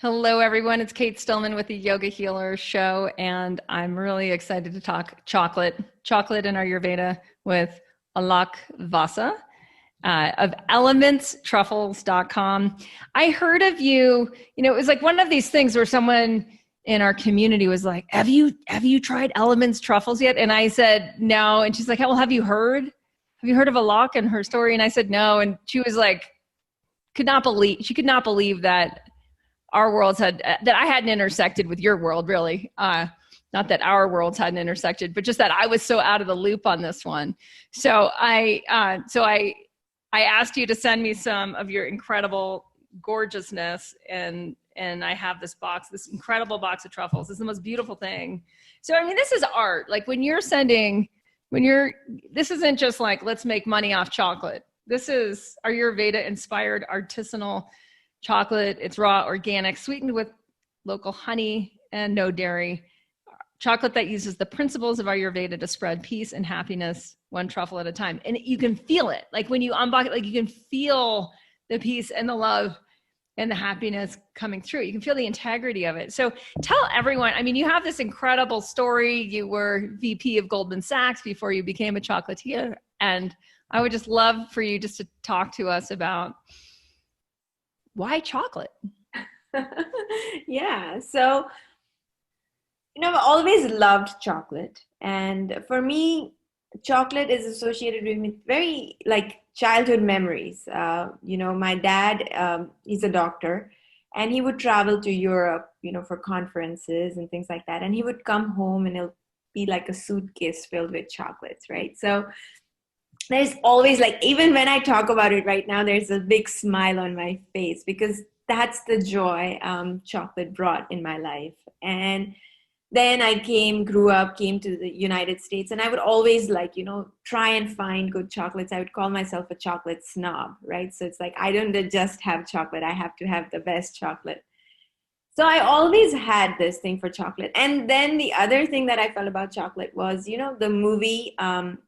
Hello, everyone. It's Kate Stillman with the Yoga Healer Show, and I'm really excited to talk chocolate in Ayurveda with Alak Vasa of elementstruffles.com. I heard of you, it was like one of these things where someone in our community was like, have you tried Elements Truffles yet? And I said, no. And she's like, well, have you heard of Alak and her story? And I said, no. And she was like, could not believe that our worlds that I hadn't intersected with your world, really. Not that our worlds hadn't intersected, but just that I was so out of the loop on this one. So I asked you to send me some of your incredible gorgeousness, and I have this incredible box of truffles. It's the most beautiful thing. So I mean, this is art. Like this isn't just like, let's make money off chocolate. This is Ayurveda inspired artisanal chocolate. It's raw, organic, sweetened with local honey and no dairy. Chocolate that uses the principles of Ayurveda to spread peace and happiness one truffle at a time. And you can feel it. Like when you unbox it, like you can feel the peace and the love and the happiness coming through. You can feel the integrity of it. So tell everyone, I mean, you have this incredible story. You were VP of Goldman Sachs before you became a chocolatier. And I would just love for you just to talk to us about why chocolate? Yeah. So, I've always loved chocolate. And for me, chocolate is associated with very childhood memories. My dad, he's a doctor, and he would travel to Europe, for conferences and things like that. And he would come home and it'll be like a suitcase filled with chocolates, right? So there's always even when I talk about it right now, there's a big smile on my face because that's the joy chocolate brought in my life. And then I came to the United States, and I would always try and find good chocolates. I would call myself a chocolate snob, right? So it's like, I don't just have chocolate. I have to have the best chocolate. So I always had this thing for chocolate. And then the other thing that I felt about chocolate was, the movie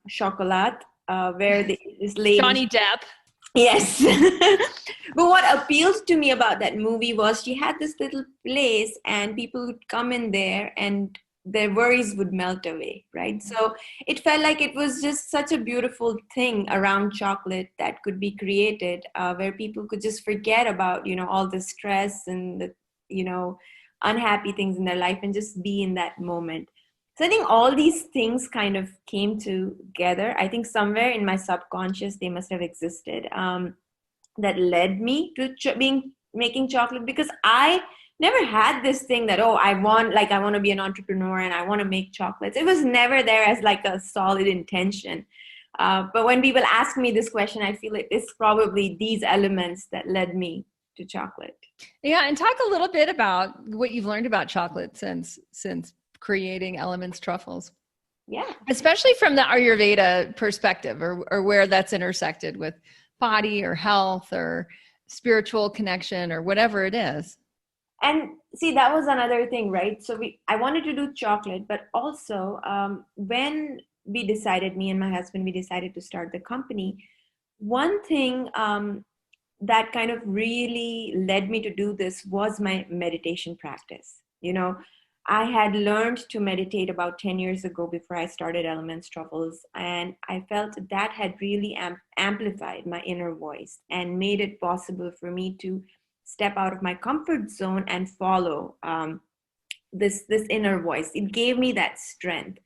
Chocolate, where this lady, Johnny Depp. Yes. But what appealed to me about that movie was she had this little place and people would come in there and their worries would melt away, right? So it felt like it was just such a beautiful thing around chocolate that could be created, where people could just forget about, all the stress and the, unhappy things in their life and just be in that moment. So I think all these things kind of came together. I think somewhere in my subconscious, they must have existed, that led me to making chocolate, because I never had this thing that, I want to be an entrepreneur and I want to make chocolates. It was never there as a solid intention. But when people ask me this question, I feel like it's probably these elements that led me to chocolate. Yeah. And talk a little bit about what you've learned about chocolate since creating Elements Truffles. Yeah. Especially from the Ayurveda perspective, or where that's intersected with body or health or spiritual connection or whatever it is. And see, that was another thing, right? So I wanted to do chocolate, but also when me and my husband, we decided to start the company, one thing that kind of really led me to do this was my meditation practice. I had learned to meditate about 10 years ago before I started Elements Truffles, and I felt that had really amplified my inner voice and made it possible for me to step out of my comfort zone and follow this inner voice. It gave me that strength.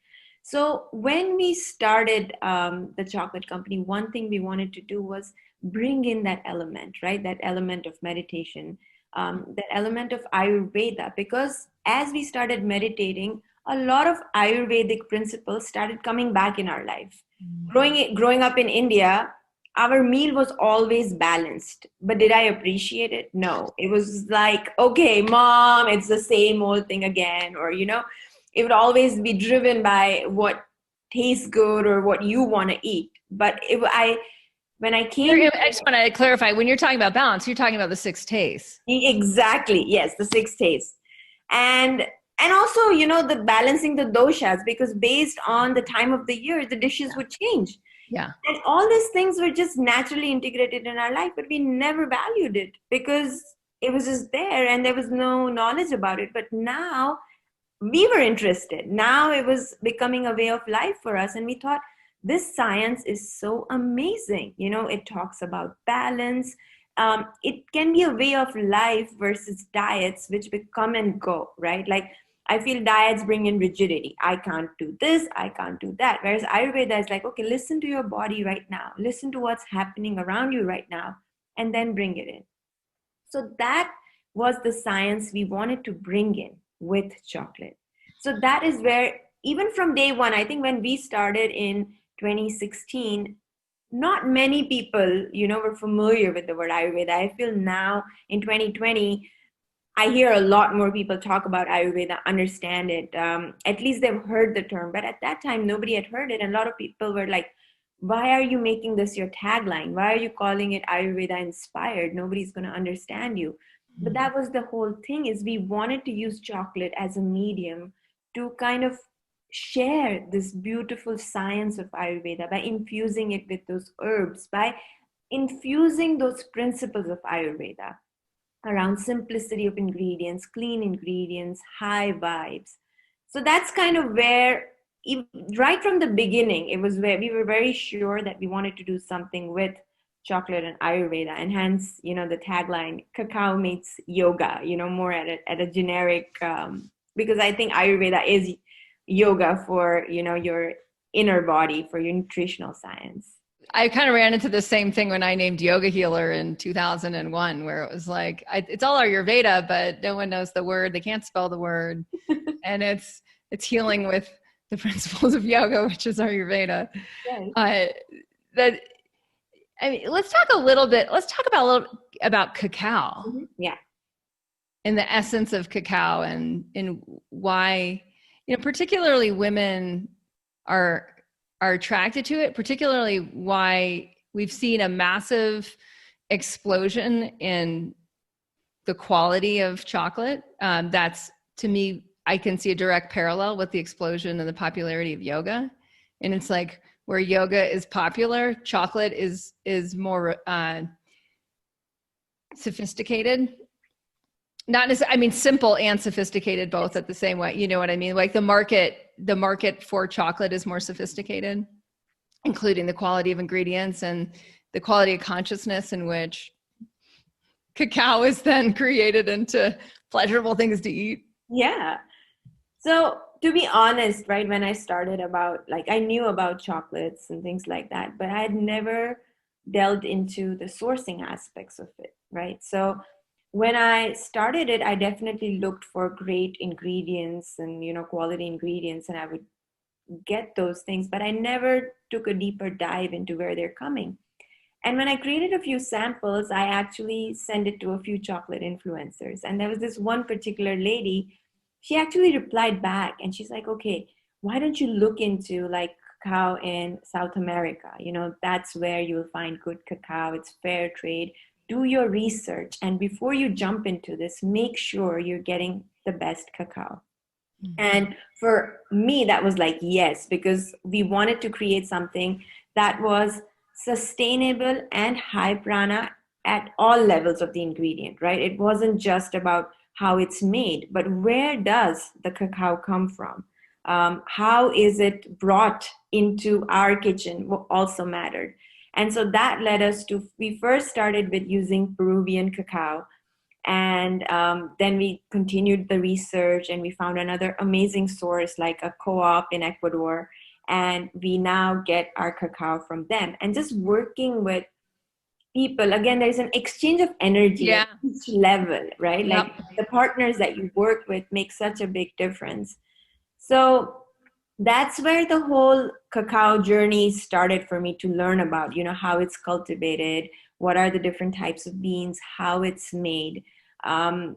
So when we started the chocolate company, one thing we wanted to do was bring in that element, right? That element of meditation, that element of Ayurveda, because as we started meditating, a lot of Ayurvedic principles started coming back in our life. Growing up in India, our meal was always balanced, but did I appreciate it? No. It was like, okay, mom, it's the same old thing again, or it would always be driven by what tastes good or what you want to eat. But when I came, I just want to clarify, when you're talking about balance, you're talking about the 6 tastes. Exactly. Yes. The 6 tastes. And also, the balancing the doshas, because based on the time of the year, the dishes would change. Yeah. And all these things were just naturally integrated in our life, but we never valued it because it was just there and there was no knowledge about it. But now we were interested. Now it was becoming a way of life for us. And we thought, this science is so amazing. You know, it talks about balance. It can be a way of life versus diets, which come and go, right? Like, I feel diets bring in rigidity. I can't do this, I can't do that. Whereas Ayurveda is like, okay, listen to your body right now. Listen to what's happening around you right now, and then bring it in. So that was the science we wanted to bring in with chocolate. So that is where, even from day one, I think when we started in 2016, not many people, were familiar with the word Ayurveda. I feel now in 2020, I hear a lot more people talk about Ayurveda, understand it. At least they've heard the term. But at that time, nobody had heard it. And a lot of people were like, why are you making this your tagline? Why are you calling it Ayurveda inspired? Nobody's going to understand you. But that was the whole thing, is we wanted to use chocolate as a medium to kind of share this beautiful science of Ayurveda by infusing it with those herbs, by infusing those principles of Ayurveda around simplicity of ingredients, clean ingredients, high vibes. So that's kind of where, right from the beginning, it was where we were very sure that we wanted to do something with chocolate and Ayurveda, and hence, the tagline, Cacao meets yoga, more at a generic, because I think Ayurveda is yoga for, your inner body, for your nutritional science. I kind of ran into the same thing when I named Yoga Healer in 2001, where it was like, it's all Ayurveda, but no one knows the word. They can't spell the word. And it's healing with the principles of yoga, which is Ayurveda. Right. Let's talk a little about cacao. Mm-hmm. Yeah. And the essence of cacao, and why, particularly women are attracted to it, particularly why we've seen a massive explosion in the quality of chocolate. That's, to me, I can see a direct parallel with the explosion and the popularity of yoga. And it's like, where yoga is popular, chocolate is more sophisticated. Not necessarily, simple and sophisticated both at the same way. You know what I mean? Like the market for chocolate is more sophisticated, including the quality of ingredients and the quality of consciousness in which cacao is then created into pleasurable things to eat. Yeah. So to be honest, right, when I started I knew about chocolates and things like that, but I had never delved into the sourcing aspects of it, right? So when I started it, I definitely looked for great ingredients and, quality ingredients, and I would get those things, but I never took a deeper dive into where they're coming. And when I created a few samples, I actually sent it to a few chocolate influencers. And there was this one particular lady, she actually replied back and she's like, okay, why don't you look into like cacao in South America? That's where you'll find good cacao. It's fair trade. Do your research. And before you jump into this, make sure you're getting the best cacao. Mm-hmm. And for me, that was like, yes, because we wanted to create something that was sustainable and high prana at all levels of the ingredient, right? It wasn't just about how it's made, but where does the cacao come from? How is it brought into our kitchen also mattered. And so that led us to, we first started with using Peruvian cacao. And then we continued the research and we found another amazing source like a co-op in Ecuador. And we now get our cacao from them. And just working with people, again, there's an exchange of energy at each level, right? Yep. Like the partners that you work with make such a big difference. So that's where the whole cacao journey started for me, to learn about, how it's cultivated, what are the different types of beans, how it's made. And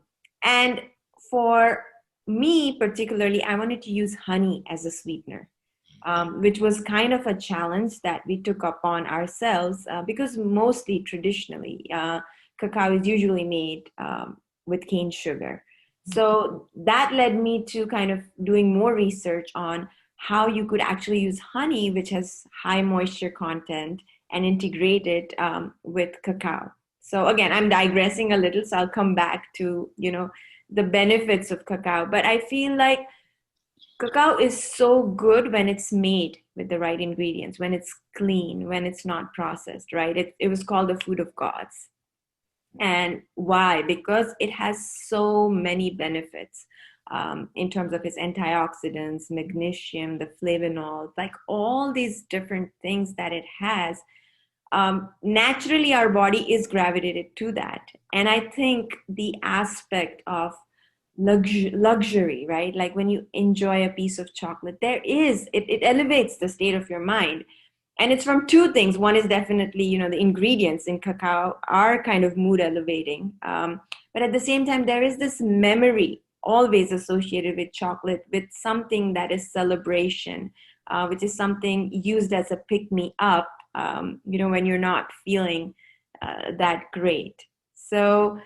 for me particularly, I wanted to use honey as a sweetener, which was kind of a challenge that we took upon ourselves because mostly traditionally, cacao is usually made with cane sugar. So that led me to kind of doing more research on how you could actually use honey, which has high moisture content, and integrate it with cacao. So again, I'm digressing a little, so I'll come back to, the benefits of cacao. But I feel like cacao is so good when it's made with the right ingredients, when it's clean, when it's not processed, right? It was called the food of gods. And why? Because it has so many benefits in terms of its antioxidants, magnesium, the flavonols, like all these different things that it has. Naturally, our body is gravitated to that. And I think the aspect of luxury, right? Like when you enjoy a piece of chocolate, it elevates the state of your mind. And it's from two things. One is definitely, the ingredients in cacao are kind of mood elevating. But at the same time, there is this memory always associated with chocolate, with something that is celebration, which is something used as a pick me up, when you're not feeling that great. So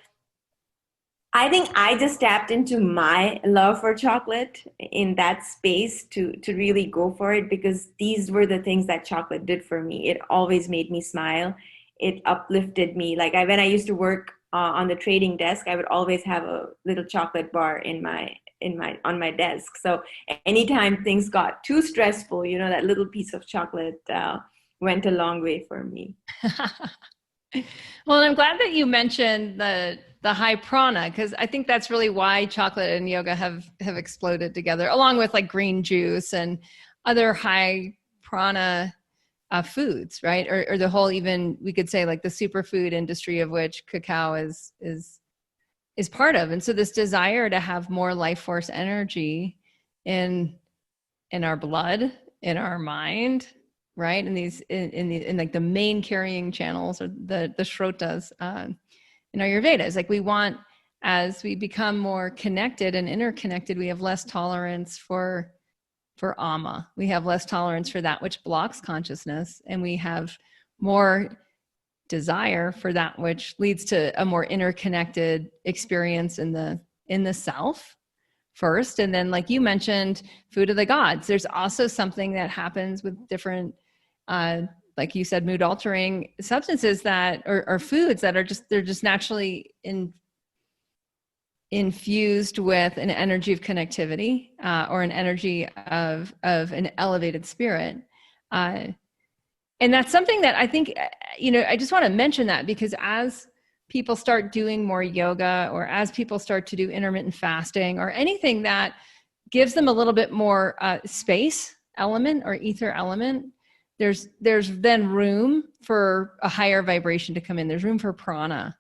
I think I just tapped into my love for chocolate in that space to really go for it, because these were the things that chocolate did for me. It always made me smile. It uplifted me. Like when I used to work on the trading desk, I would always have a little chocolate bar on my desk. So anytime things got too stressful, that little piece of chocolate went a long way for me. Well, I'm glad that you mentioned the high prana, because I think that's really why chocolate and yoga have exploded together, along with like green juice and other high prana foods, right? Or the whole, even we could say like the superfood industry, of which cacao is part of. And so this desire to have more life force energy in our blood, in our mind, right? In like the main carrying channels, or the shrotas in Ayurveda. Is like we want, as we become more connected and interconnected, we have less tolerance for ama. We have less tolerance for that which blocks consciousness, and we have more desire for that which leads to a more interconnected experience in the self first. And then, like you mentioned, food of the gods, there's also something that happens with different like you said, mood altering substances that or foods that are they're just naturally infused with an energy of connectivity or an energy of an elevated spirit. And that's something that I think, I just want to mention that, because as people start doing more yoga, or as people start to do intermittent fasting, or anything that gives them a little bit more space element or ether element, there's then room for a higher vibration to come in. There's room for prana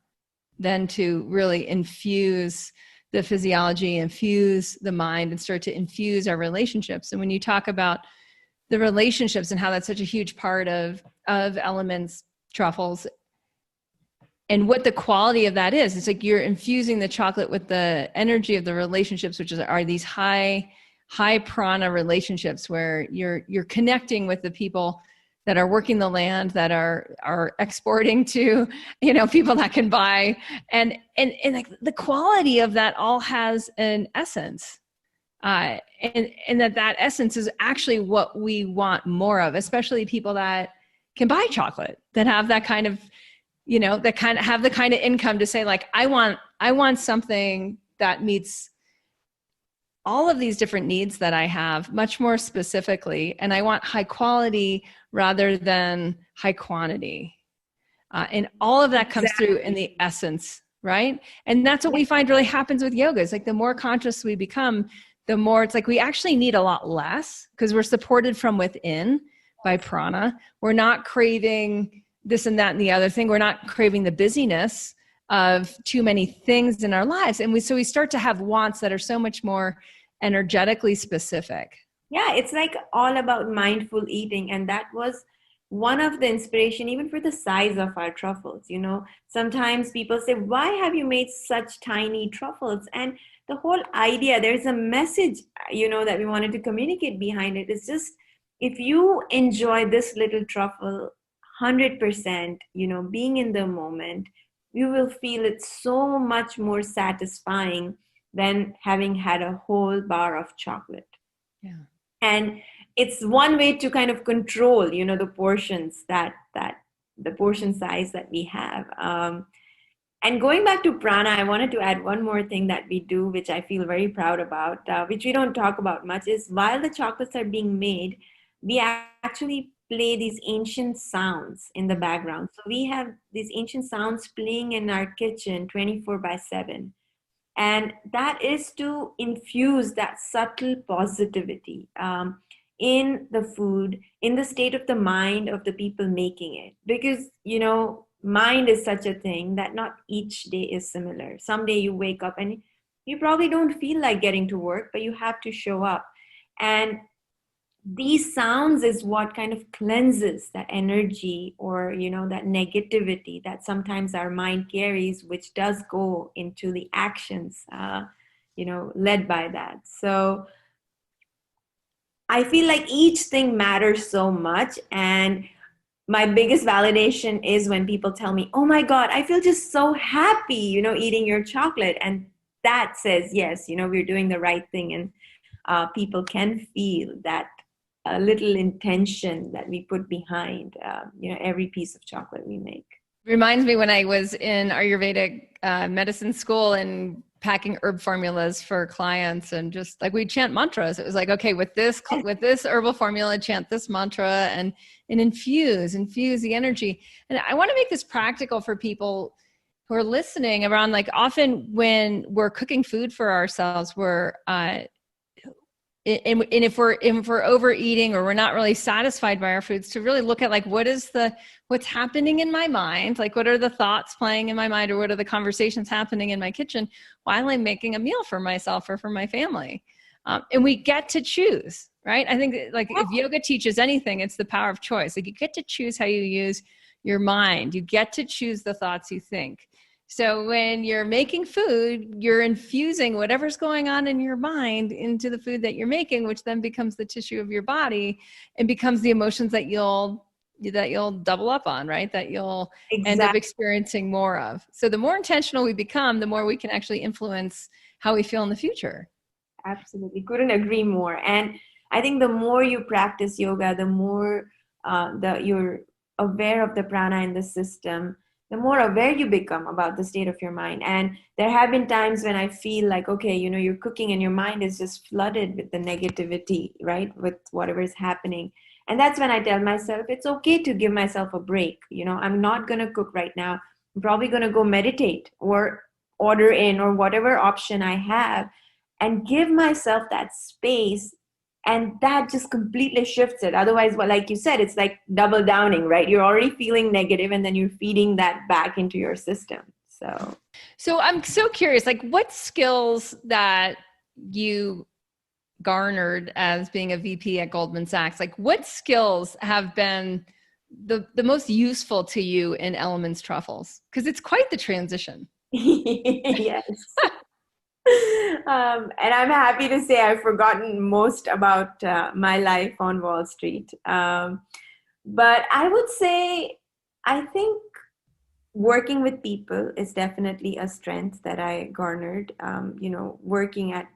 then to really infuse the physiology, infuse the mind, and start to infuse our relationships. And when you talk about the relationships and how that's such a huge part of elements, truffles, and what the quality of that is, it's like you're infusing the chocolate with the energy of the relationships, which are these high prana relationships, where you're connecting with the people that are working the land, that are exporting to, people that can buy, and like the quality of that all has an essence, and that essence is actually what we want more of, especially people that can buy chocolate, that have that kind of, that kind of have the kind of income to say, like, I want something that meets all of these different needs that I have much more specifically, and I want high quality rather than high quantity. And all of that comes through in the essence, right? And that's what we find really happens with yoga. It's like the more conscious we become, the more it's like we actually need a lot less, because we're supported from within by prana. We're not craving this and that and the other thing. We're not craving the busyness of too many things in our lives. And so we start to have wants that are so much more energetically specific. Yeah, it's like all about mindful eating. And that was one of the inspiration, even for the size of our truffles. Sometimes people say, why have you made such tiny truffles? And the whole idea, there's a message, that we wanted to communicate behind it. It's just, if you enjoy this little truffle 100%, being in the moment, you will feel it so much more satisfying than having had a whole bar of chocolate. Yeah. And it's one way to kind of control, the portions the portion size that we have. And going back to prana, I wanted to add one more thing that we do, which I feel very proud about, which we don't talk about much, is while the chocolates are being made, we actually play these ancient sounds in the background. So we have these ancient sounds playing in our kitchen 24/7. And that is to infuse that subtle positivity in the food, in the state of the mind of the people making it. Because, mind is such a thing that not each day is similar. Someday you wake up and you probably don't feel like getting to work, but you have to show up. And these sounds is what kind of cleanses that energy, or that negativity that sometimes our mind carries, which does go into the actions led by that. So I feel like each thing matters so much. And my biggest validation is when people tell me, oh my God, I feel just so happy, eating your chocolate. And that says, yes, we're doing the right thing. And people can feel that a little intention that we put behind, every piece of chocolate we make. Reminds me when I was in Ayurvedic medicine school and packing herb formulas for clients, and just like we'd chant mantras. It was like, okay, with this herbal formula, chant this mantra and infuse the energy. And I want to make this practical for people who are listening around, like often when we're cooking food for ourselves, we're and if we're overeating or we're not really satisfied by our foods, to really look at like what's happening in my mind, like what are the thoughts playing in my mind, or what are the conversations happening in my kitchen while I'm making a meal for myself or for my family. And we get to choose, right? I think like if yoga teaches anything, it's the power of choice. Like you get to choose how you use your mind. You get to choose the thoughts you think. So when you're making food, you're infusing whatever's going on in your mind into the food that you're making, which then becomes the tissue of your body and becomes the emotions that you'll double up on, right? That you'll end up experiencing more of. So the more intentional we become, the more we can actually influence how we feel in the future. Absolutely. Couldn't agree more. And I think the more you practice yoga, the more you're aware of the prana in the system, the more aware you become about the state of your mind. And there have been times when I feel like, okay, you're cooking and your mind is just flooded with the negativity, right? With whatever is happening. And that's when I tell myself, it's okay to give myself a break. I'm not going to cook right now. I'm probably going to go meditate or order in or whatever option I have, and give myself that space. And that just completely shifts it. Otherwise, well, like you said, it's like double downing, right? You're already feeling negative and then you're feeding that back into your system. So I'm so curious, like what skills that you garnered as being a VP at Goldman Sachs, like what skills have been the most useful to you in Elements Truffles? Because it's quite the transition. Yes. And I'm happy to say I've forgotten most about my life on Wall Street. But I would say, I think working with people is definitely a strength that I garnered, working at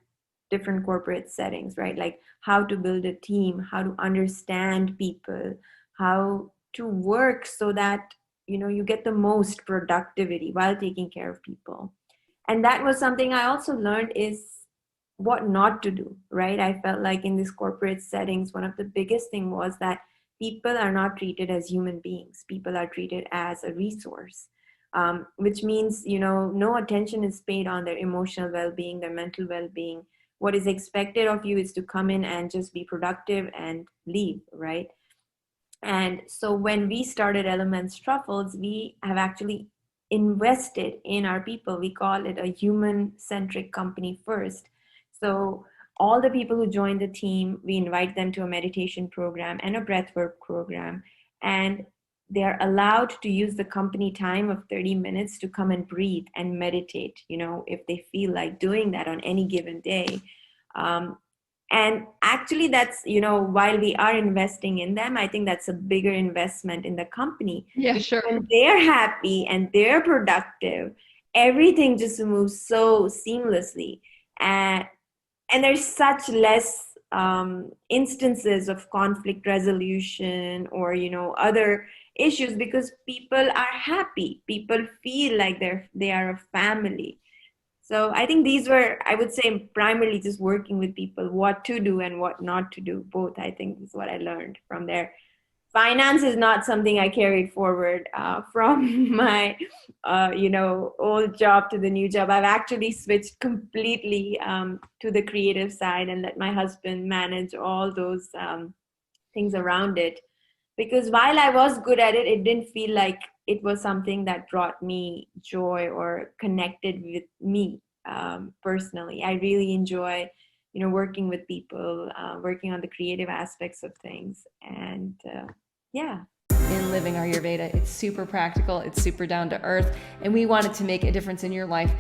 different corporate settings, right? Like how to build a team, how to understand people, how to work so that, you get the most productivity while taking care of people. And that was something I also learned, is what not to do, right? I felt like in these corporate settings, one of the biggest thing was that people are not treated as human beings. People are treated as a resource, which means, no attention is paid on their emotional well-being, their mental well-being. What is expected of you is to come in and just be productive and leave, right? And so when we started Elements Truffles, we have actually invested in our people. We call it a human-centric company first. So all the people who join the team, we invite them to a meditation program and a breathwork program. And they're allowed to use the company time of 30 minutes to come and breathe and meditate, if they feel like doing that on any given day. And actually that's, while we are investing in them, I think that's a bigger investment in the company. Yeah, sure. When they're happy and they're productive, everything just moves so seamlessly. And there's such less instances of conflict resolution or, other issues because people are happy. People feel like they are a family. So I think these were, I would say, primarily just working with people, what to do and what not to do. Both, I think, is what I learned from there. Finance is not something I carried forward from my, old job to the new job. I've actually switched completely to the creative side and let my husband manage all those things around it. Because while I was good at it, it didn't feel like it was something that brought me joy or connected with me personally. I really enjoy, working with people, working on the creative aspects of things. And yeah. In Living Ayurveda, it's super practical, it's super down to earth, and we wanted to make a difference in your life,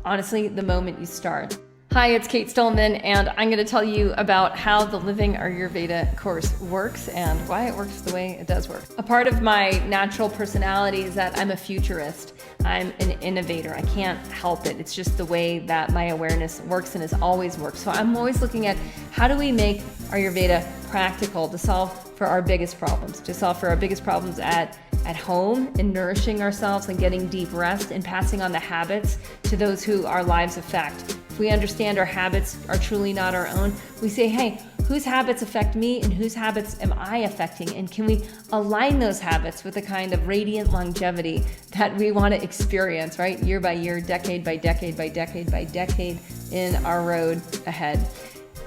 honestly, the moment you start. Hi, it's Kate Stillman, and I'm going to tell you about how the Living Ayurveda course works and why it works the way it does work. A part of my natural personality is that I'm a futurist. I'm an innovator. I can't help it. It's just the way that my awareness works and has always worked. So I'm always looking at how do we make Ayurveda practical to solve for our biggest problems, at home, in nourishing ourselves and getting deep rest and passing on the habits to those who our lives affect. If we understand our habits are truly not our own, we say, hey, whose habits affect me and whose habits am I affecting? And can we align those habits with the kind of radiant longevity that we want to experience, right? Year by year, decade by decade by decade by decade in our road ahead.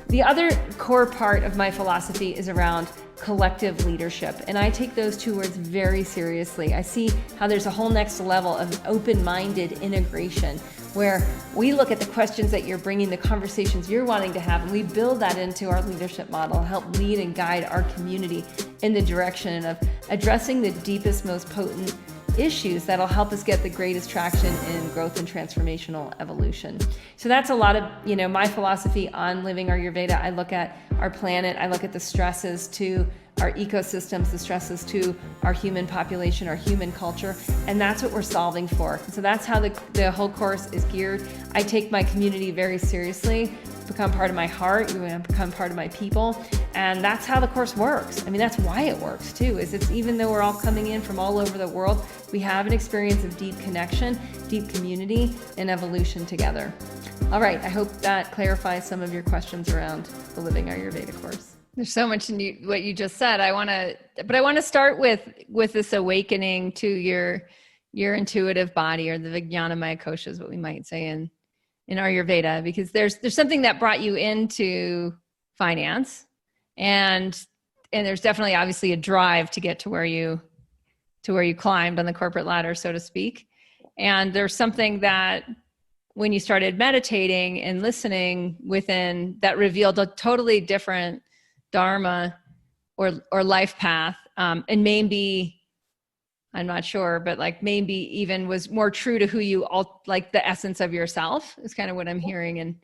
The other core part of my philosophy is around collective leadership, and I take those two words very seriously. I see how there's a whole next level of open-minded integration where we look at the questions that you're bringing, the conversations you're wanting to have, and we build that into our leadership model, help lead and guide our community in the direction of addressing the deepest, most potent issues that'll help us get the greatest traction in growth and transformational evolution. So that's a lot of, my philosophy on Living Ayurveda. I look at our planet, I look at the stresses to our ecosystems, the stresses to our human population, our human culture, and that's what we're solving for. So that's how the whole course is geared. I take my community very seriously, become part of my heart, you become part of my people, and that's how the course works. I mean, that's why it works too, is it's even though we're all coming in from all over the world, we have an experience of deep connection, deep community, and evolution together. All right, I hope that clarifies some of your questions around the Living Ayurveda course. There's so much in what you just said. I want to start with this awakening to your intuitive body, or the Vijnanamaya Kosha is what we might say in Ayurveda, because there's something that brought you into finance, and there's definitely obviously a drive to get to where you climbed on the corporate ladder, so to speak. And there's something that when you started meditating and listening within, that revealed a totally different dharma or life path, and maybe, I'm not sure, but like maybe even was more true to who you all, like the essence of yourself is kind of what I'm hearing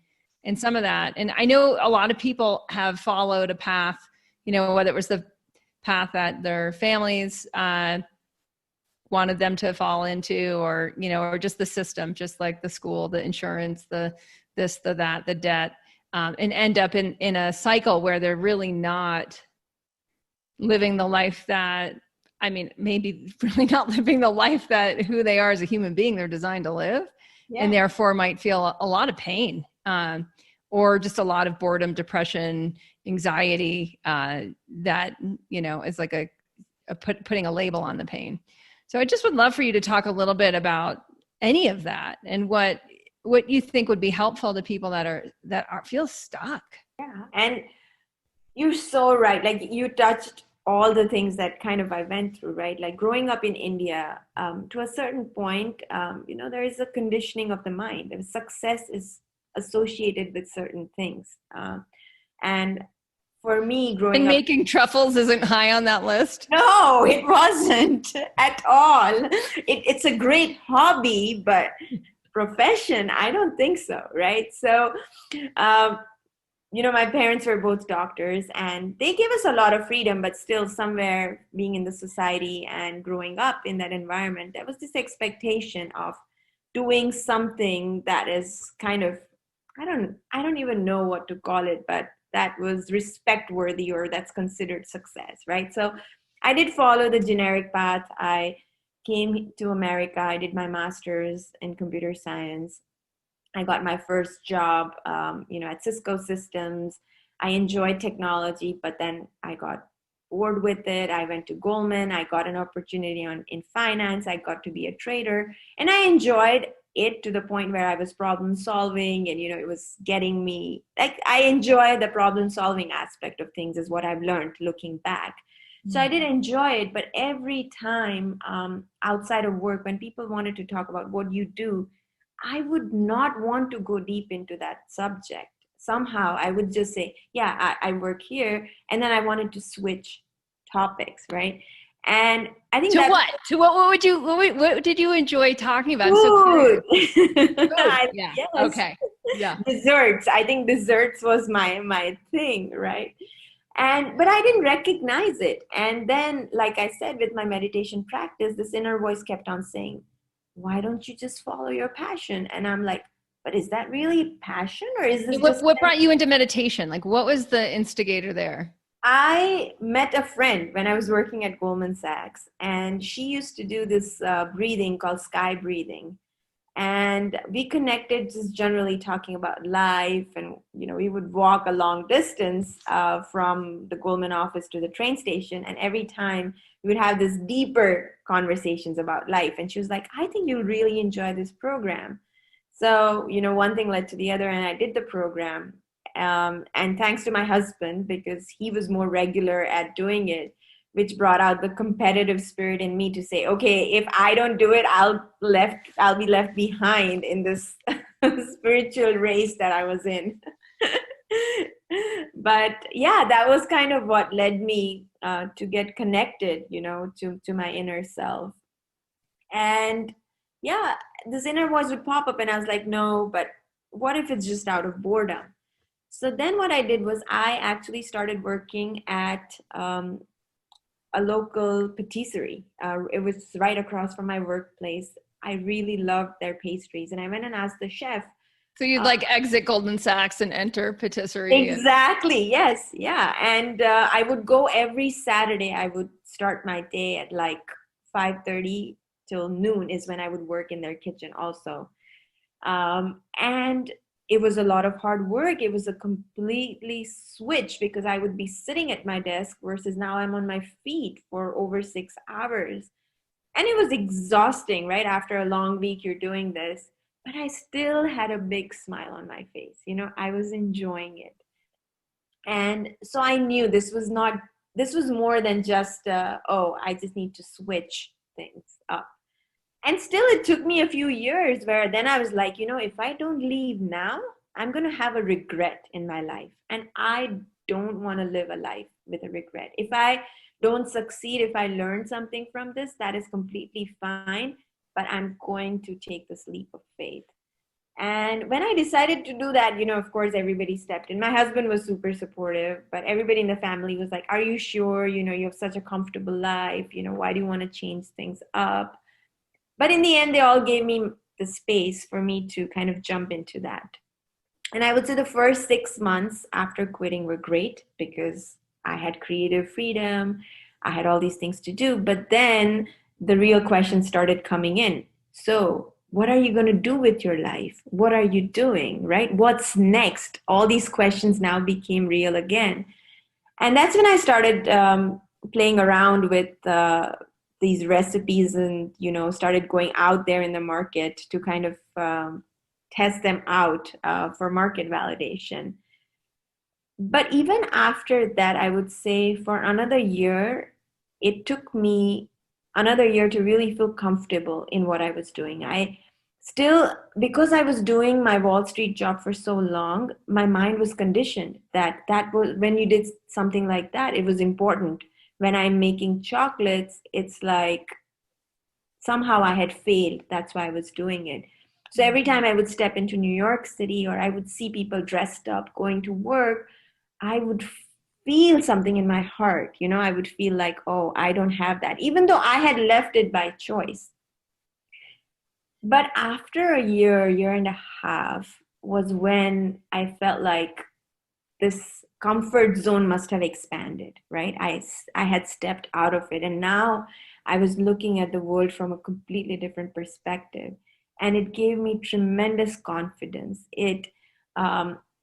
in some of that. And I know a lot of people have followed a path, whether it was the path that their families wanted them to fall into, or just the system, just like the school, the insurance, the this, the that, the debt, and end up in a cycle where they're really not living the life that, maybe really not living the life that who they are as a human being they're designed to live. Yeah. And therefore might feel a lot of pain, or just a lot of boredom, depression, anxiety, that, is like putting a label on the pain. So I just would love for you to talk a little bit about any of that and what you think would be helpful to people that feel stuck. Yeah. And you're so right. Like, you touched all the things that kind of I went through, right? Like growing up in India, to a certain point, there is a conditioning of the mind. And success is associated with certain things. And for me, growing up, making truffles isn't high on that list. No, it wasn't at all. It's a great hobby, but profession, I don't think so, right? So, my parents were both doctors, and they gave us a lot of freedom, but still somewhere being in the society and growing up in that environment, there was this expectation of doing something that is kind of, I don't even know what to call it, but that was respect worthy, or that's considered success, right? So I did follow the generic path. I came to America. I did my master's in computer science. I got my first job, at Cisco Systems. I enjoyed technology, but then I got bored with it. I went to Goldman. I got an opportunity in finance. I got to be a trader, and I enjoyed it to the point where I was problem solving, and it was getting me like I enjoy the problem solving aspect of things, is what I've learned looking back. So I did enjoy it, but every time outside of work, when people wanted to talk about what you do, I would not want to go deep into that subject. Somehow I would just say, yeah, I work here. And then I wanted to switch topics, right? And I think To that's what? To what did you enjoy talking about? I'm so food. curious. Food. Yeah. Yes. Okay. Yeah. Desserts. I think desserts was my thing, right? But I didn't recognize it. And then, like I said, with my meditation practice, this inner voice kept on saying, why don't you just follow your passion? And I'm like, but is that really passion, or is this just What brought you into meditation? Like, what was the instigator there? I met a friend when I was working at Goldman Sachs, and she used to do this breathing called sky breathing. And we connected just generally talking about life. And, we would walk a long distance from the Goldman office to the train station. And every time we would have this deeper conversations about life. And she was like, I think you'll really enjoy this program. So, one thing led to the other, and I did the program. And thanks to my husband, because he was more regular at doing it, which brought out the competitive spirit in me to say, okay, if I don't do it, I'll be left behind in this spiritual race that I was in. But yeah, that was kind of what led me to get connected, to my inner self. And yeah, this inner voice would pop up, and I was like, no, but what if it's just out of boredom? So then what I did was I actually started working at a local patisserie. It was right across from my workplace. I really loved their pastries. And I went and asked the chef. So you'd like exit Goldman Sachs and enter patisserie. Exactly. Yes. Yeah. And I would go every Saturday. I would start my day at like 5:30 till noon is when I would work in their kitchen also. And it was a lot of hard work. It was a completely switch, because I would be sitting at my desk versus now I'm on my feet for over 6 hours. And it was exhausting, right? After a long week, you're doing this. But I still had a big smile on my face. I was enjoying it. And so I knew this was more than just, I just need to switch things up. And still, it took me a few years where then I was like, if I don't leave now, I'm going to have a regret in my life. And I don't want to live a life with a regret. If I don't succeed, if I learn something from this, that is completely fine. But I'm going to take this leap of faith. And when I decided to do that, of course, everybody stepped in. My husband was super supportive, but everybody in the family was like, are you sure? You have such a comfortable life. Why do you want to change things up? But in the end, they all gave me the space for me to kind of jump into that. And I would say the first 6 months after quitting were great, because I had creative freedom. I had all these things to do. But then the real questions started coming in. So what are you going to do with your life? What are you doing, right? What's next? All these questions now became real again. And that's when I started playing around with these recipes, and started going out there in the market to kind of test them out for market validation. But even after that, I would say for another year, it took me another year to really feel comfortable in what I was doing. I still, because I was doing my Wall Street job for so long, my mind was conditioned that was, when you did something like that, it was important. When I'm making chocolates, it's like somehow I had failed. That's why I was doing it. So every time I would step into New York City, or I would see people dressed up going to work, I would feel something in my heart. I would feel like, oh, I don't have that, even though I had left it by choice. But after a year and a half was when I felt like this comfort zone must have expanded, right? I had stepped out of it, and now I was looking at the world from a completely different perspective, and it gave me tremendous confidence.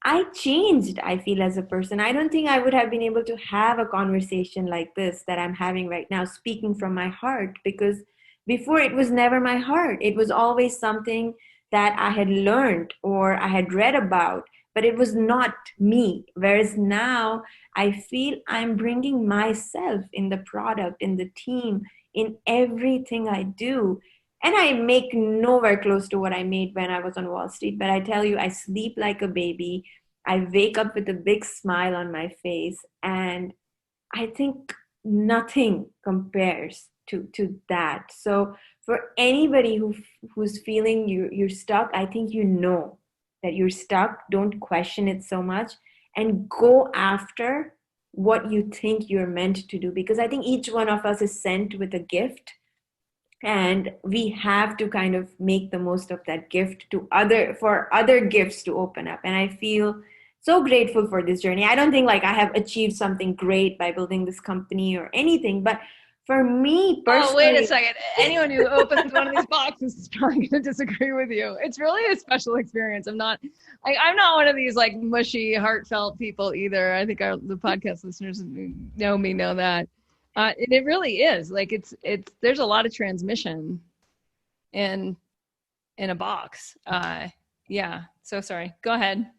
I changed, I feel, as a person. I don't think I would have been able to have a conversation like this that I'm having right now, speaking from my heart, because before it was never my heart. It was always something that I had learned or I had read about, but it was not me. Whereas now I feel I'm bringing myself in the product, in the team, in everything I do. And I make nowhere close to what I made when I was on Wall Street. But I tell you, I sleep like a baby. I wake up with a big smile on my face. And I think nothing compares to that. So for anybody who's feeling you're stuck, I think you know that you're stuck. Don't question it so much and go after what you think you're meant to do, because I think each one of us is sent with a gift, and we have to kind of make the most of that gift for other gifts to open up. And I feel so grateful for this journey. I don't think like I have achieved something great by building this company or anything, but for me personally. Oh, wait a second. Anyone who opens one of these boxes is probably going to disagree with you. It's really a special experience. I'm not one of these like mushy, heartfelt people either. I think the podcast listeners know that. And it really is like there's a lot of transmission in a box. Yeah. So sorry. Go ahead.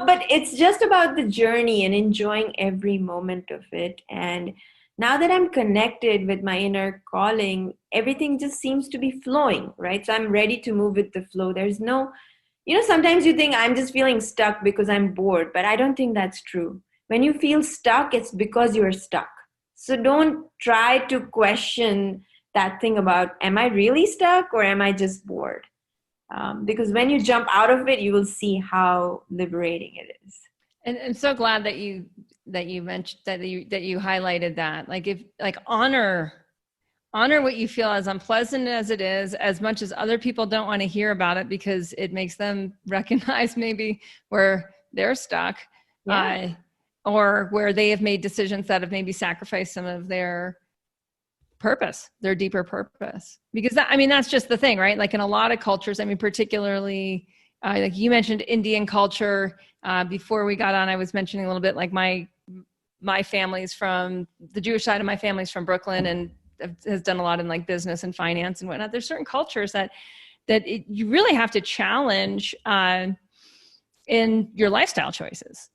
But it's just about the journey and enjoying every moment of it. And now that I'm connected with my inner calling, everything just seems to be flowing, right? So I'm ready to move with the flow. There's no, sometimes you think I'm just feeling stuck because I'm bored, but I don't think that's true. When you feel stuck, it's because you're stuck. So don't try to question that thing about, am I really stuck or am I just bored? Because when you jump out of it, you will see how liberating it is. And I'm so glad that you mentioned that you highlighted that. Like honor what you feel, as unpleasant as it is, as much as other people don't want to hear about it because it makes them recognize maybe where they're stuck, or where they have made decisions that have maybe sacrificed some of their purpose, their deeper purpose. Because that's just the thing, right? Like in a lot of cultures, particularly like you mentioned Indian culture, before we got on, I was mentioning a little bit like my family's from the Jewish side of my family's from Brooklyn and has done a lot in like business and finance and whatnot. There's certain cultures that you really have to challenge in your lifestyle choices,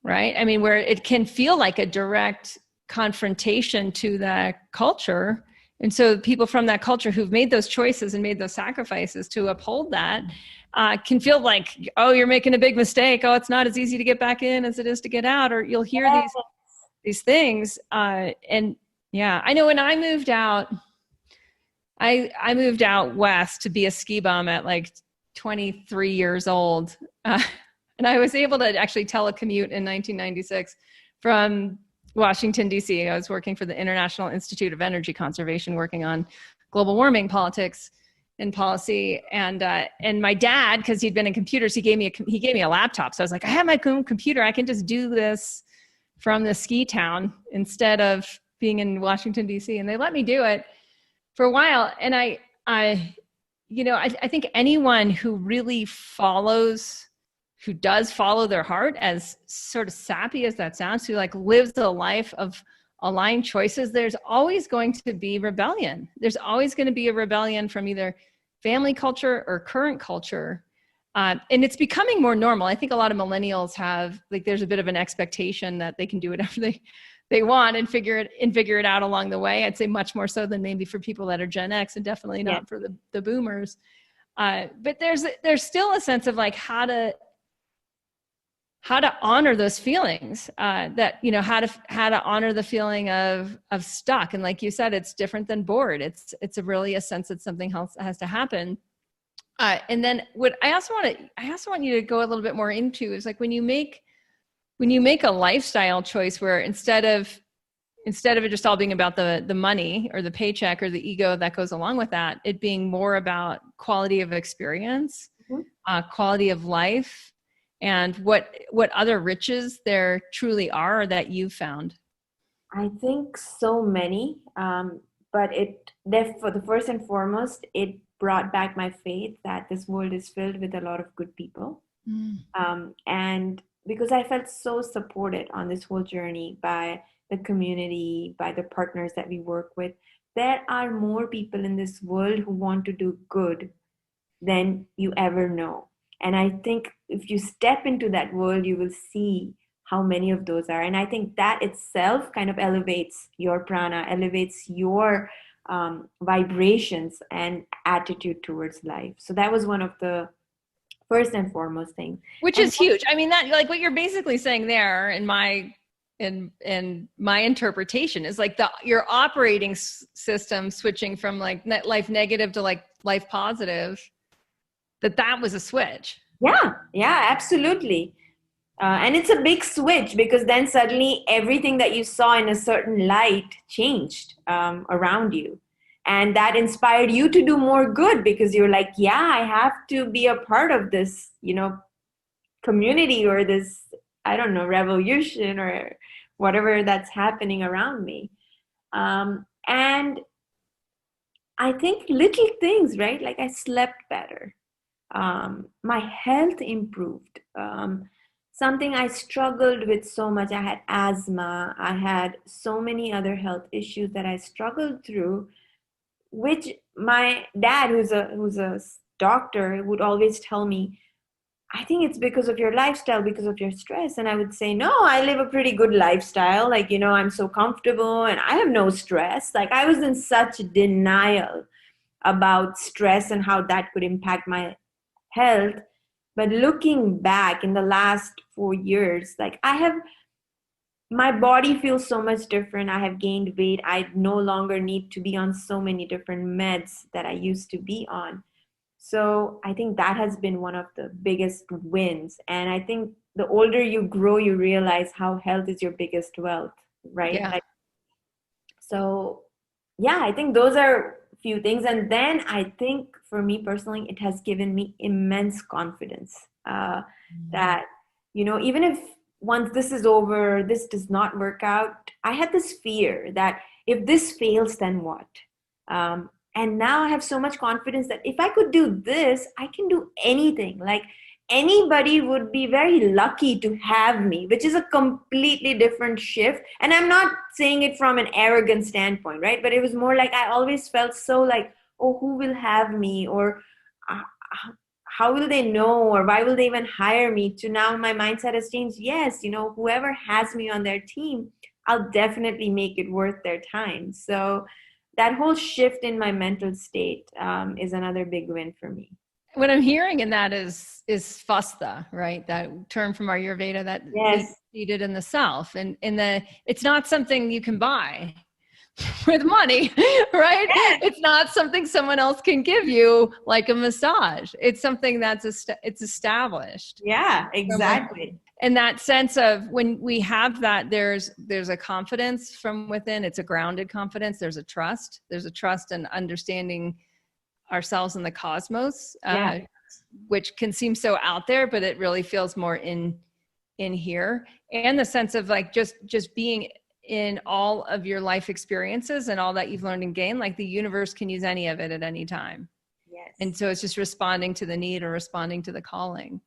right? Where it can feel like a direct confrontation to that culture. And so people from that culture who've made those choices and made those sacrifices to uphold that can feel like, oh, you're making a big mistake. Oh, it's not as easy to get back in as it is to get out. Or you'll hear these things. And yeah, I know when I moved out, I moved out west to be a ski bum at like 23 years old. And I was able to actually telecommute in 1996 from Washington, D.C. I was working for the International Institute of Energy Conservation, working on global warming politics and policy. And my dad, because he'd been in computers, he gave me a laptop. So I was like, I have my own computer. I can just do this from the ski town instead of being in Washington, D.C. And they let me do it for a while. And I think anyone who really who does follow their heart, as sort of sappy as that sounds, who like lives a life of aligned choices, there's always going to be rebellion. There's always going to be a rebellion from either family culture or current culture. And it's becoming more normal. I think a lot of millennials have, like, there's a bit of an expectation that they can do whatever they want and figure it out along the way. I'd say much more so than maybe for people that are Gen X, and definitely not for the boomers. But there's still a sense of like how to honor those feelings, how to honor the feeling of stuck. And like you said, it's different than bored. It's really a sense that something else has to happen. And then what I also want you to go a little bit more into is like when you make a lifestyle choice where instead of it just all being about the money or the paycheck or the ego that goes along with that, it being more about quality of experience, quality of life, and what other riches there truly are that you've found? I think so many, but for the first and foremost, it brought back my faith that this world is filled with a lot of good people. And because I felt so supported on this whole journey by the community, by the partners that we work with, there are more people in this world who want to do good than you ever know. And I think if you step into that world, you will see how many of those are. And I think that itself kind of elevates your prana, elevates your vibrations and attitude towards life. So that was one of the first and foremost things. Which is huge. I mean, that, like, what you're basically saying there in my interpretation is like your operating system switching from like life negative to like life positive, that was a switch. Yeah, absolutely. And it's a big switch, because then suddenly everything that you saw in a certain light changed around you. And that inspired you to do more good, because you're like, yeah, I have to be a part of this, community, or this, I don't know, revolution, or whatever that's happening around me. And I think little things, right? Like I slept better. My health improved. Something I struggled with so much. I had asthma. I had so many other health issues that I struggled through, which my dad, who's a doctor, would always tell me, I think it's because of your lifestyle, because of your stress. And I would say, no, I live a pretty good lifestyle. Like, I'm so comfortable and I have no stress. Like, I was in such denial about stress and how that could impact my health. But looking back in the last 4 years, like my body feels so much different. I have gained weight. I no longer need to be on so many different meds that I used to be on. So I think that has been one of the biggest wins. And I think the older you grow, you realize how health is your biggest wealth, right? Yeah. So yeah, I think those are a few things. And then I think for me personally, it has given me immense confidence that, even if once this is over, this does not work out, I had this fear that if this fails, then what? And now I have so much confidence that if I could do this, I can do anything. Like anybody would be very lucky to have me, which is a completely different shift. And I'm not saying it from an arrogant standpoint, right? But it was more like I always felt so like, oh, who will have me? Or how will they know? Or why will they even hire me? To now my mindset has changed. Yes, whoever has me on their team, I'll definitely make it worth their time. So that whole shift in my mental state is another big win for me. What I'm hearing in that is fasta, right? That term from Ayurveda that is seated in the self, and it's not something you can buy with money, right? Yes. It's not something someone else can give you, like a massage. It's something that's it's established. Yeah, exactly. And that sense of when we have that, there's a confidence from within. It's a grounded confidence. There's a trust and understanding ourselves and the cosmos, which can seem so out there, but it really feels more in here. And the sense of like just being in all of your life experiences and all that you've learned and gained, like the universe can use any of it at any time. Yes. And so it's just responding to the need or responding to the calling.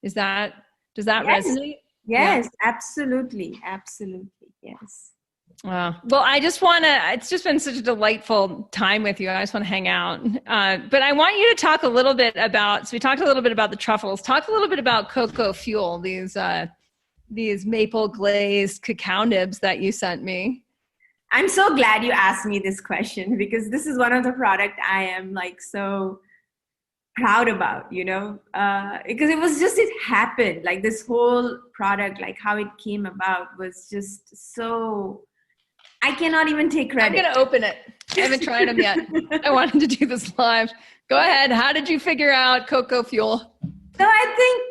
Does that resonate? Yes, absolutely. Absolutely. Yes. Well, it's just been such a delightful time with you. I just want to hang out. But I want you to talk a little bit so we talked a little bit about the truffles, talk a little bit about Cocoa Fuel, these maple glazed cacao nibs that you sent me. I'm so glad you asked me this question, because this is one of the products I am like so proud about, because it happened. Like this whole product, like how it came about was just so, I cannot even take credit. I'm going to open it. I haven't tried them yet. I wanted to do this live. Go ahead. How did you figure out Cocoa Fuel? So I think,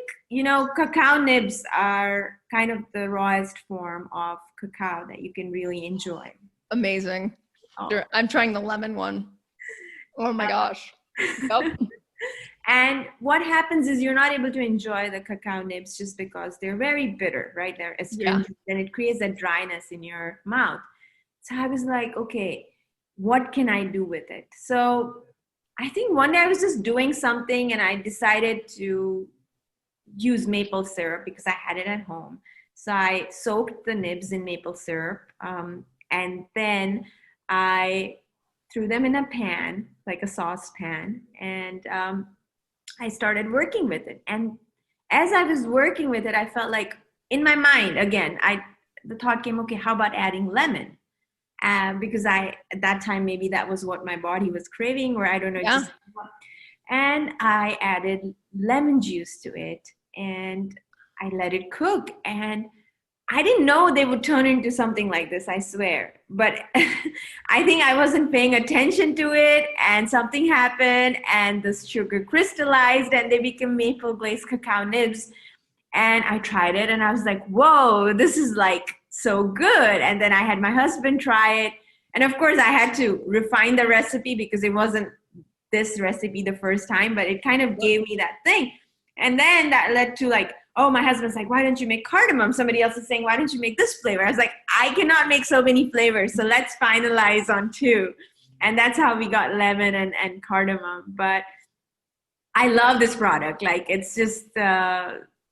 cacao nibs are kind of the rawest form of cacao that you can really enjoy. Amazing. Oh. I'm trying the lemon one. Oh my gosh. Yep. And what happens is you're not able to enjoy the cacao nibs just because they're very bitter, right? They're astringent, and it creates that dryness in your mouth. So I was like, okay, what can I do with it? So I think one day I was just doing something and I decided to use maple syrup because I had it at home. So I soaked the nibs in maple syrup, and then I threw them in a pan, like a saucepan, and I started working with it. And as I was working with it, I felt like in my mind, again, the thought came, okay, how about adding lemon? Because at that time, maybe that was what my body was craving, or I don't know. Yeah. And I added lemon juice to it and I let it cook. And I didn't know they would turn into something like this, I swear. But I think I wasn't paying attention to it, and something happened, and the sugar crystallized, and they became maple glazed cacao nibs. And I tried it, and I was like, whoa, this is like so good. And then I had my husband try it. And of course, I had to refine the recipe because it wasn't this recipe the first time, but it kind of gave me that thing. And then that led to like, oh, my husband's like, why don't you make cardamom? Somebody else is saying, why don't you make this flavor? I was like, I cannot make so many flavors. So let's finalize on two. And that's how we got lemon and cardamom. But I love this product. Like, it's just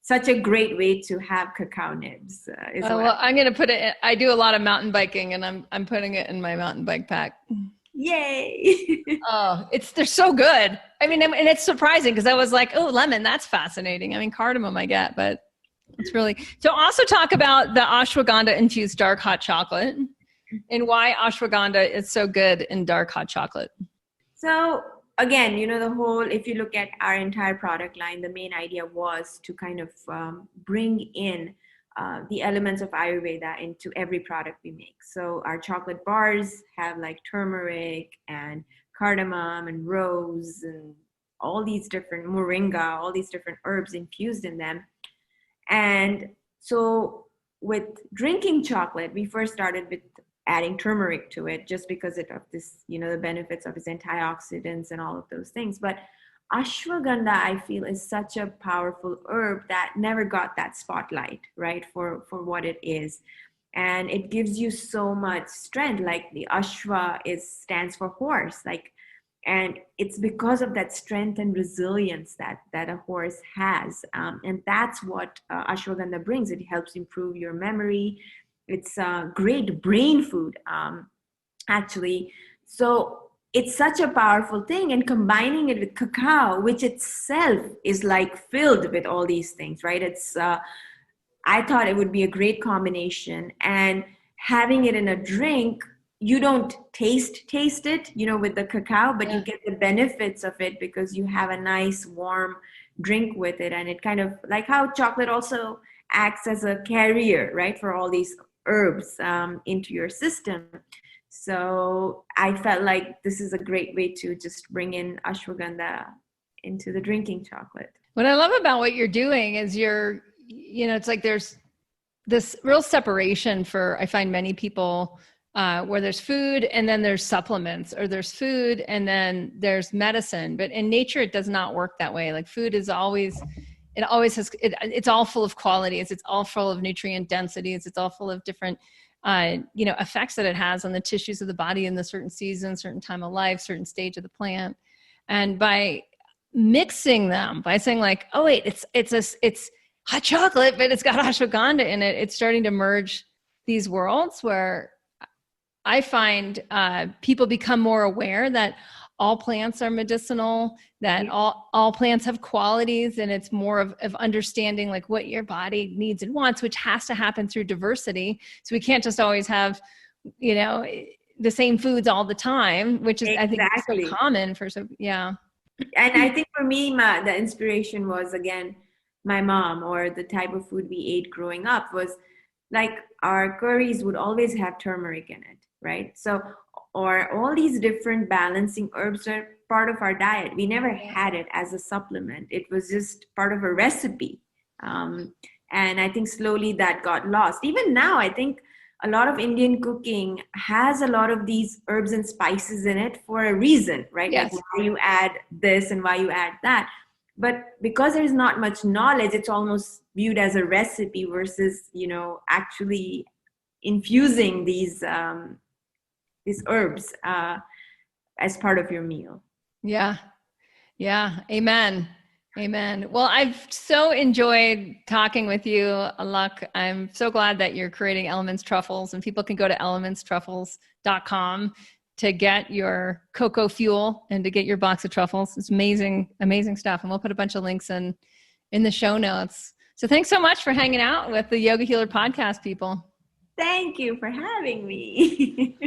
such a great way to have cacao nibs. Well, I'm going to put it, I do a lot of mountain biking, and I'm putting it in my mountain bike pack. Yay. Oh, they're so good. I mean, and it's surprising because I was like, oh, lemon, that's fascinating. I mean, cardamom I get, but it's really, so also talk about the ashwagandha infused dark hot chocolate and why ashwagandha is so good in dark hot chocolate. So again, the whole, if you look at our entire product line, the main idea was to kind of bring in the elements of Ayurveda into every product we make. So our chocolate bars have like turmeric and cardamom and rose and all these different moringa, all these different herbs infused in them. And so with drinking chocolate, we first started with adding turmeric to it just because of this, the benefits of its antioxidants and all of those things. But ashwagandha, I feel, is such a powerful herb that never got that spotlight, right, for what it is. And it gives you so much strength. Like the ashwa stands for horse, and it's because of that strength and resilience that a horse has. And that's what ashwagandha brings. It helps improve your memory. It's a great brain food, actually. So it's such a powerful thing, and combining it with cacao, which itself is like filled with all these things, right? I thought it would be a great combination, and having it in a drink, you don't taste it, with the cacao, but you get the benefits of it because you have a nice warm drink with it. And it kind of like how chocolate also acts as a carrier, right, for all these herbs into your system. So I felt like this is a great way to just bring in ashwagandha into the drinking chocolate. What I love about what you're doing is it's like there's this real separation for, I find many people where there's food and then there's supplements, or there's food and then there's medicine. But in nature, it does not work that way. Like food is always, it's all full of qualities. It's all full of nutrient densities. It's all full of different effects that it has on the tissues of the body in the certain season, certain time of life, certain stage of the plant. And by mixing them, by saying like, oh wait, it's hot chocolate, but it's got ashwagandha in it, it's starting to merge these worlds where I find people become more aware that all plants are medicinal, that all plants have qualities, and it's more of understanding like what your body needs and wants, which has to happen through diversity. So we can't just always have, the same foods all the time, which is, exactly. I think, so common And I think for me, the inspiration was, again, my mom, or the type of food we ate growing up was like our curries would always have turmeric in it, right? So, or all these different balancing herbs are part of our diet. We never had it as a supplement. It was just part of a recipe. And I think slowly that got lost. Even now, I think a lot of Indian cooking has a lot of these herbs and spices in it for a reason, right? Yes. Like why you add this and why you add that. But because there's not much knowledge, it's almost viewed as a recipe versus, actually infusing these herbs as part of your meal. Yeah. Yeah. Amen. Amen. Well, I've so enjoyed talking with you, Alok. I'm so glad that you're creating Elements Truffles, and people can go to elementstruffles.com to get your cocoa fuel and to get your box of truffles. It's amazing, amazing stuff. And we'll put a bunch of links in the show notes. So thanks so much for hanging out with the Yoga Healer podcast, people. Thank you for having me.